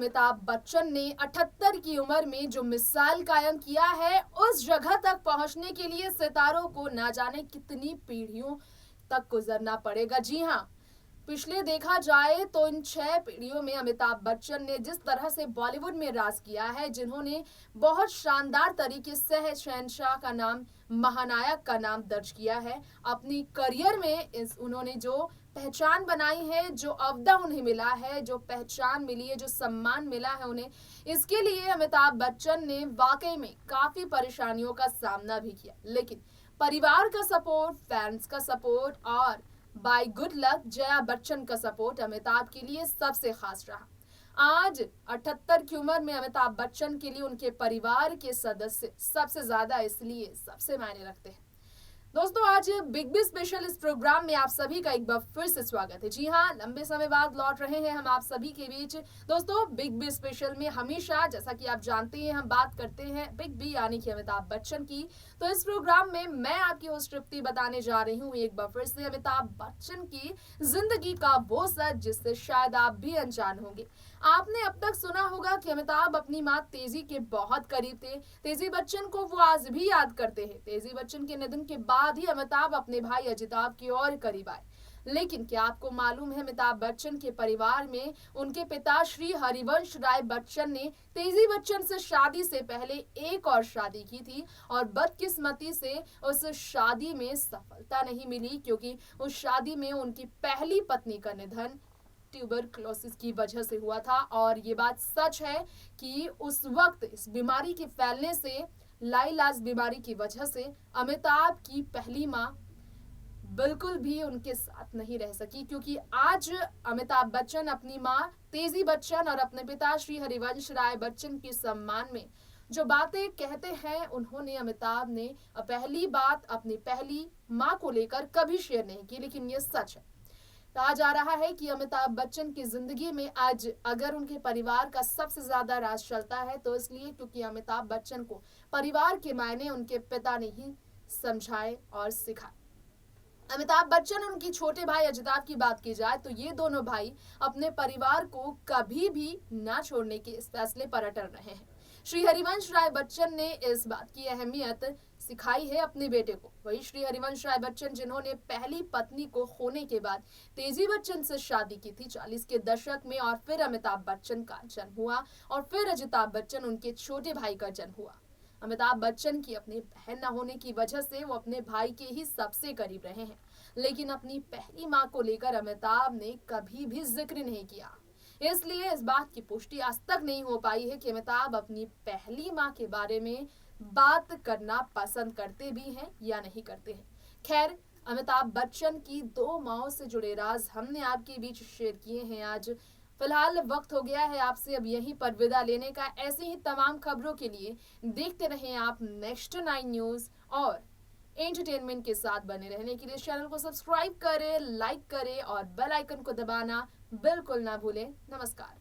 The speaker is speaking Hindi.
अमिताभ बच्चन ने 78 की उम्र में जो मिसाल कायम किया है, उस जगह तक पहुंचने के लिए सितारों को ना जाने कितनी पीढ़ियों तक गुजरना पड़ेगा। जी हाँ, पिछले देखा जाए तो इन 6 पीढ़ियों में अमिताभ बच्चन ने जिस तरह से बॉलीवुड में राज किया है, जिन्होंने बहुत शानदार तरीके से शहंशाह का नाम, महानायक का नाम दर्ज किया है अपनी करियर में। इस उन्होंने जो पहचान बनाई है, जो अवदा उन्हें मिला है, जो पहचान मिली है, जो सम्मान मिला है उन्हें, इसके लिए अमिताभ बच्चन ने वाकई में काफी परेशानियों का सामना भी किया। लेकिन परिवार का सपोर्ट, फैंस का सपोर्ट और by good luck Jaya Bachchan का सपोर्ट अमिताभ के लिए सबसे खास रहा। आज 78 की उम्र में अमिताभ बच्चन के लिए उनके परिवार के सदस्य सबसे ज्यादा इसलिए सबसे मायने रखते हैं। दोस्तों, आज बिग बी स्पेशल इस प्रोग्राम में आप सभी का एक बार फिर से स्वागत है। जी हाँ, लंबे समय बाद लौट रहे हैं हम आप सभी के बीच। दोस्तों, बिग बी स्पेशल में हमेशा, जैसा कि आप जानते हैं, हम बात करते हैं बिग बी यानी कि अमिताभ बच्चन की। तो इस प्रोग्राम में मैं आपकी होस्ट तृप्ति बताने जा रही हूँ एक बार फिर से अमिताभ बच्चन की जिंदगी का वो सच जिससे शायद आप भी अनजान होंगे। आपने अब तक सुना होगा कि अमिताभ अपनी माँ तेजी के बहुत करीब थे। तेजी बच्चन को वो आज भी याद करते हैं। तेजी बच्चन के निधन के बाद ही अमिताभ अपने भाई अजिताभ की और करीब आए। लेकिन क्या आपको मालूम है, अमिताभ बच्चन के परिवार में उनके पिता श्री हरिवंश राय बच्चन ने तेजी बच्चन से शादी से पहले एक और शादी की थी और बदकिस्मती से उस शादी में सफलता नहीं मिली, क्योंकि उस शादी में उनकी पहली पत्नी का निधन ट्यूबरक्लोसिस की वजह से हुआ था। और ये बात सच है कि उस वक्त इस बीमारी के फैलने से, लाइलाज बीमारी की वजह से, अमिताभ की पहली माँ बिल्कुल भी उनके साथ नहीं रह सकी, क्योंकि आज अमिताभ बच्चन अपनी माँ तेजी बच्चन और अपने पिता श्री हरिवंश राय बच्चन के सम्मान में जो बातें कहते हैं, उन्होंने, अमिताभ ने पहली बात अपनी पहली माँ को लेकर कभी शेयर नहीं की, लेकिन ये सच है। कहा जा रहा है कि अमिताभ बच्चन की जिंदगी में आज अगर उनके परिवार का सबसे ज्यादा राज चलता है तो इसलिए क्योंकि अमिताभ बच्चन को परिवार के मायने उनके पिता ने ही समझाए और सिखाए। अमिताभ बच्चन और उनके छोटे भाई अजिताभ की बात की जाए तो ये दोनों भाई अपने परिवार को कभी भी ना छोड़ने के इस फैसले पर अटल रहे हैं। श्री हरिवंश राय बच्चन ने इस बात की अहमियत सिखाई है अपने बेटे को। वही श्री हरिवंश राय बच्चन, जिन्होंने पहली पत्नी को खोने के बाद तेजी बच्चन से शादी की थी 40 के दशक में, और फिर अमिताभ बच्चन का जन्म हुआ और फिर अजिताभ बच्चन, उनके छोटे भाई का जन्म हुआ। अमिताभ बच्चन की अपनी बहन न होने की वजह से वो अपने भाई के ही सबसे करीब रहे हैं, लेकिन अपनी पहली माँ को लेकर अमिताभ ने कभी भी जिक्र नहीं किया। इसलिए इस बात की पुष्टि आज तक नहीं हो पाई है कि अमिताभ अपनी पहली माँ के बारे में बात करना पसंद करते भी हैं या नहीं करते हैं। खैर, अमिताभ बच्चन की दो माओं से जुड़े राज हमने आपके बीच शेयर किए हैं आज। फिलहाल वक्त हो गया है आपसे अब यहीं पर विदा लेने का। ऐसी ही तमाम खबरों के लिए देखते रहें आप नेक्स्ट 9 न्यूज और एंटरटेनमेंट के साथ बने रहने के लिए चैनल को सब्सक्राइब करें, लाइक करें और बेल आइकन को दबाना बिल्कुल ना भूलें। नमस्कार।